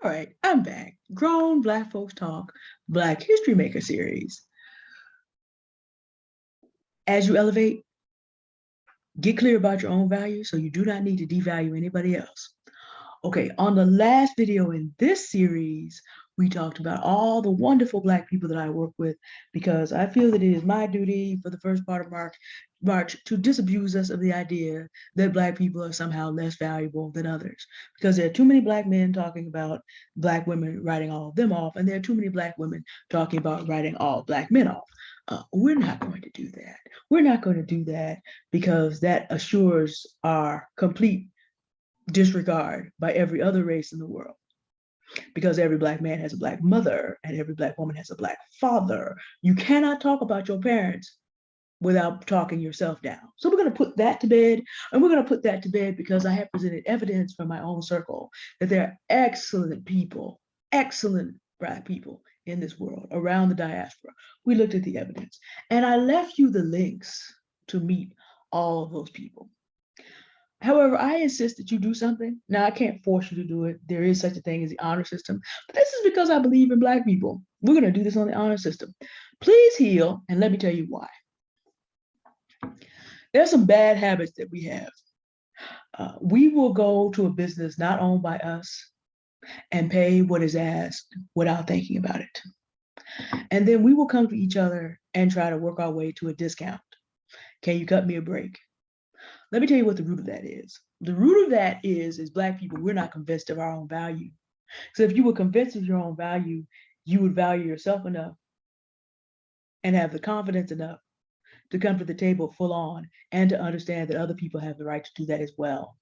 All right, I'm back. Grown Black Folks Talk, Black History Maker series. As you elevate, get clear about your own value so you do not need to devalue anybody else. Okay, on the last video in this series, we talked about all the wonderful Black people that I work with because I feel that it is my duty for the first part of March to disabuse us of the idea that Black people are somehow less valuable than others. Because there are too many Black men talking about Black women writing all of them off, and there are too many Black women talking about writing all Black men off. We're not going to do that. We're not going to do that because that assures our complete disregard by every other race in the world, because every Black man has a Black mother and every Black woman has a Black father. You cannot talk about your parents without talking yourself down. So we're going to put that to bed, and we're going to put that to bed because I have presented evidence from my own circle that there are excellent people, excellent Black people in this world around the diaspora. We looked at the evidence, and I left you the links to meet all of those people. However, I insist that you do something. Now, I can't force you to do it. There is such a thing as the honor system, but this is because I believe in Black people. We're going to do this on the honor system. Please heal, and let me tell you why. There's some bad habits that we have. We will go to a business not owned by us and pay what is asked without thinking about it. And then we will come to each other and try to work our way to a discount. Can you cut me a break? Let me tell you what the root of that is. The root of that is Black people, we're not convinced of our own value. So if you were convinced of your own value, you would value yourself enough and have the confidence enough to come to the table full on and to understand that other people have the right to do that as well.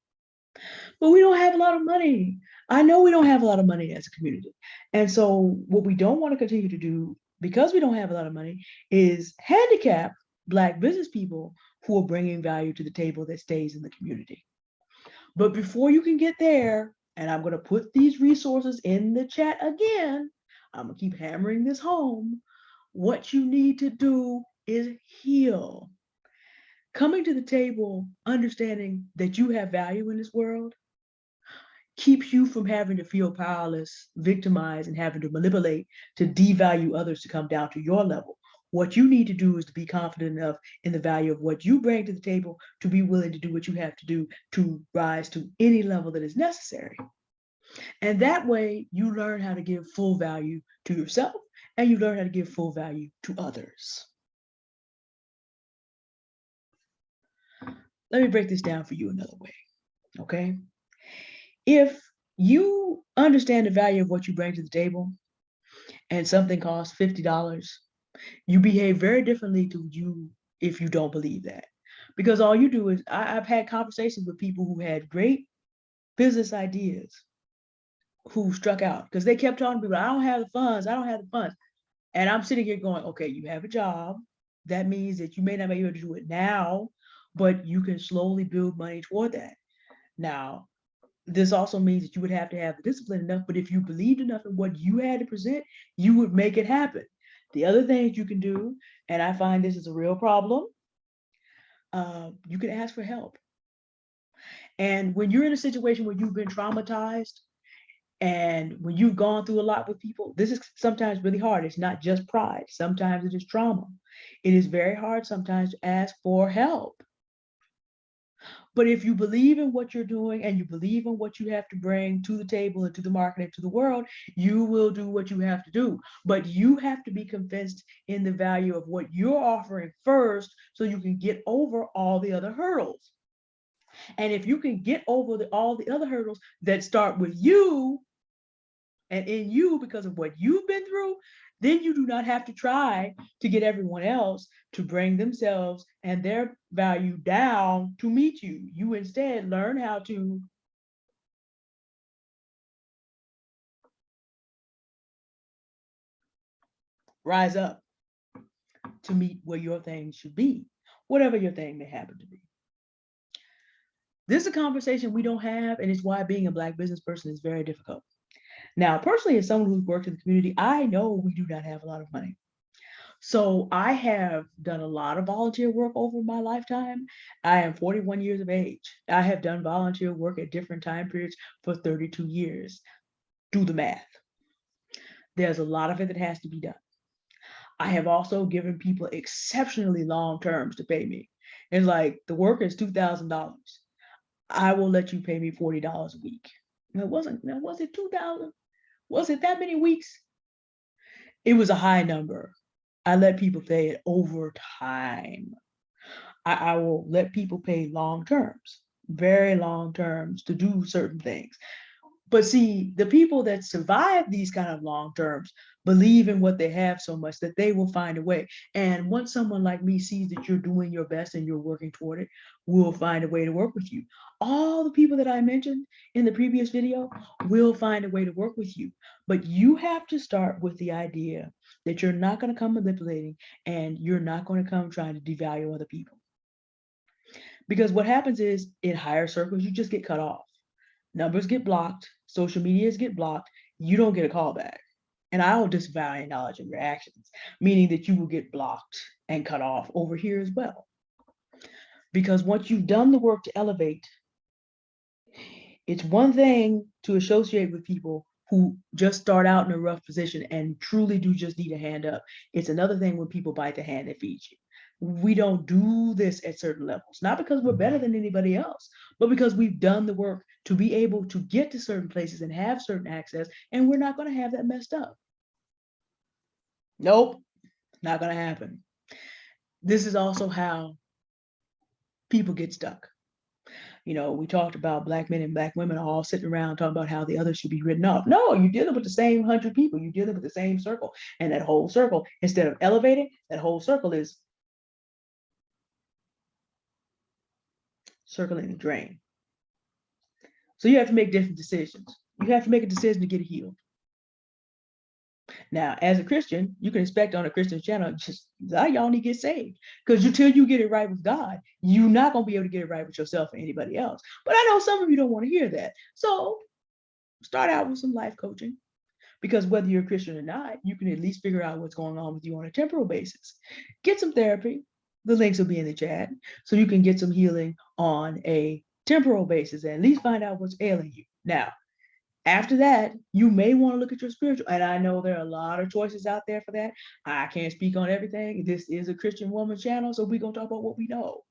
But we don't have a lot of money. I know we don't have a lot of money as a community. And so what we don't want to continue to do, because we don't have a lot of money, is handicap Black business people who are bringing value to the table that stays in the community. But before you can get there, and I'm going to put these resources in the chat again, I'm going to keep hammering this home. What you need to do is heal. Coming to the table, understanding that you have value in this world, keeps you from having to feel powerless, victimized, and having to manipulate to devalue others to come down to your level. What you need to do is to be confident enough in the value of what you bring to the table to be willing to do what you have to do to rise to any level that is necessary. And that way you learn how to give full value to yourself, and you learn how to give full value to others. Let me break this down for you another way, okay? If you understand the value of what you bring to the table and something costs $50, you behave very differently to you if you don't believe that. Because all you do is, I've had conversations with people who had great business ideas who struck out because they kept talking to people, I don't have the funds, I don't have the funds. And I'm sitting here going, okay, you have a job. That means that you may not be able to do it now, but you can slowly build money toward that. Now, this also means that you would have to have the discipline enough, but if you believed enough in what you had to present, you would make it happen. The other things you can do, and I find this is a real problem, you can ask for help. And when you're in a situation where you've been traumatized and when you've gone through a lot with people, this is sometimes really hard. It's not just pride. Sometimes it is trauma. It is very hard sometimes to ask for help. But if you believe in what you're doing and you believe in what you have to bring to the table and to the market and to the world, you will do what you have to do. But you have to be convinced in the value of what you're offering first so you can get over all the other hurdles. And if you can get over all the other hurdles that start with you and in you because of what you've been through, then you do not have to try to get everyone else to bring themselves and their value down to meet you. You instead learn how to rise up to meet where your thing should be, whatever your thing may happen to be. This is a conversation we don't have, and it's why being a Black business person is very difficult. Now, personally, as someone who's worked in the community, I know we do not have a lot of money. So I have done a lot of volunteer work over my lifetime. I am 41 years of age. I have done volunteer work at different time periods for 32 years. do the math. There's a lot of it that has to be done. I have also given people exceptionally long terms to pay me. It's like the work is $2,000. I will let you pay me $40 a week. Was it 2,000? Was it that many weeks? It was a high number. I let people pay it over time. I will let people pay long terms, very long terms to do certain things. But see, the people that survive these kind of long terms believe in what they have so much that they will find a way. And once someone like me sees that you're doing your best and you're working toward it, we'll find a way to work with you. All the people that I mentioned in the previous video will find a way to work with you. But you have to start with the idea that you're not going to come manipulating and you're not going to come trying to devalue other people. Because what happens is in higher circles, you just get cut off. Numbers get blocked, social medias get blocked, you don't get a call back. And I'll disavow any knowledge of your actions, meaning that you will get blocked and cut off over here as well. Because once you've done the work to elevate, it's one thing to associate with people who just start out in a rough position and truly do just need a hand up. It's another thing when people bite the hand that feeds you. We don't do this at certain levels, not because we're better than anybody else, but because we've done the work to be able to get to certain places and have certain access, and we're not going to have that messed up. Nope, not going to happen. This is also how people get stuck. You know, we talked about Black men and Black women all sitting around talking about how the others should be written off. No, you're dealing with the same 100 people. You're dealing with the same circle. And that whole circle, instead of elevating, that whole circle is circling the drain. So you have to make different decisions. You have to make a decision to get healed. Now, as a Christian, you can expect on a Christian channel, just y'all need to get saved. Because until you get it right with God, you're not going to be able to get it right with yourself or anybody else. But I know some of you don't want to hear that. So start out with some life coaching. Because whether you're a Christian or not, you can at least figure out what's going on with you on a temporal basis. Get some therapy. The links will be in the chat. So you can get some healing on a temporal basis and at least find out what's ailing you. Now, after that, you may want to look at your spiritual. And I know there are a lot of choices out there for that. I can't speak on everything. This is a Christian woman channel, so we're going to talk about what we know.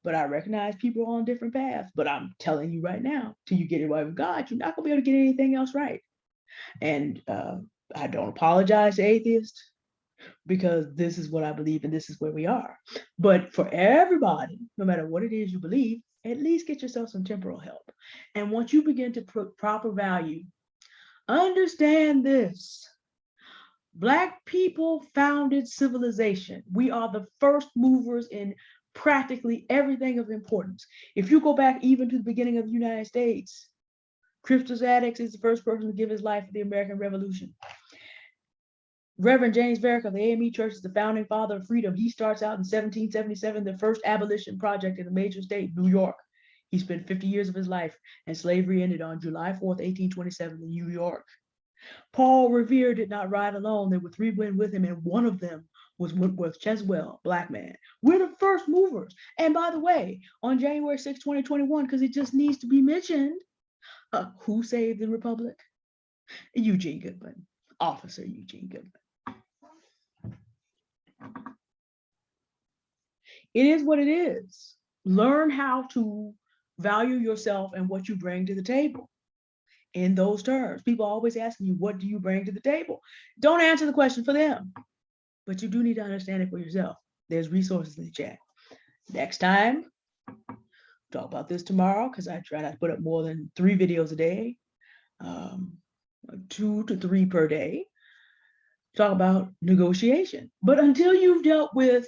But I recognize people on different paths. But I'm telling you right now, till you get it right with God, you're not going to be able to get anything else right. And I don't apologize to atheists because this is what I believe and this is where we are. But for everybody, no matter what it is you believe, at least get yourself some temporal help. And once you begin to put proper value, understand this. Black people founded civilization. We are the first movers in practically everything of importance. If you go back even to the beginning of the United States, Crispus Attucks is the first person to give his life for the American Revolution. Reverend James Varick of the AME Church is the founding father of freedom. He starts out in 1777, the first abolition project in a major state, New York. He spent 50 years of his life, and slavery ended on July 4th, 1827 in New York. Paul Revere did not ride alone. There were 3 men with him, and one of them was Wentworth Cheswell, Black man. We're the first movers. And by the way, on January 6, 2021, because it just needs to be mentioned, who saved the Republic? Eugene Goodman, Officer Eugene Goodman. It is what it is. Learn how to value yourself and what you bring to the table in those terms. People always asking you, what do you bring to the table? Don't answer the question for them, but you do need to understand it for yourself. There's resources in the chat. Next time, talk about this tomorrow because I try not to put up more than 3 videos a day, 2 to 3 per day. Talk about negotiation. But until you've dealt with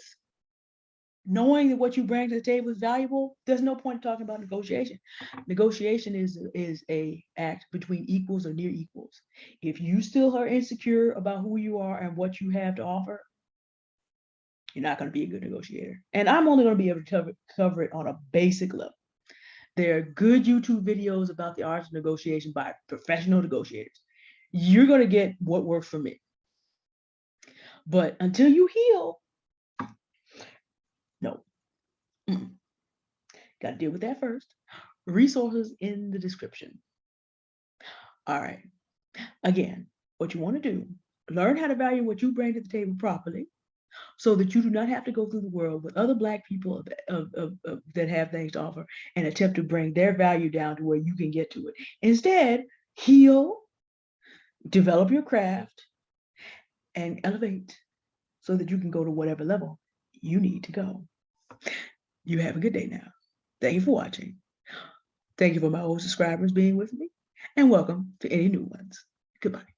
knowing that what you bring to the table is valuable, there's no point in talking about negotiation. Negotiation is a act between equals or near equals. If you still are insecure about who you are and what you have to offer, you're not going to be a good negotiator. And I'm only going to be able to cover it on a basic level. There are good YouTube videos about the art of negotiation by professional negotiators. You're going to get what works for me. But until you heal, no. Got to deal with that first. Resources in the description. All right. Again, what you want to do, learn how to value what you bring to the table properly so that you do not have to go through the world with other Black people that have things to offer and attempt to bring their value down to where you can get to it. Instead, heal, develop your craft, and elevate so that you can go to whatever level you need to go. You have a good day now. Thank you for watching. Thank you for my old subscribers being with me, and welcome to any new ones. Goodbye.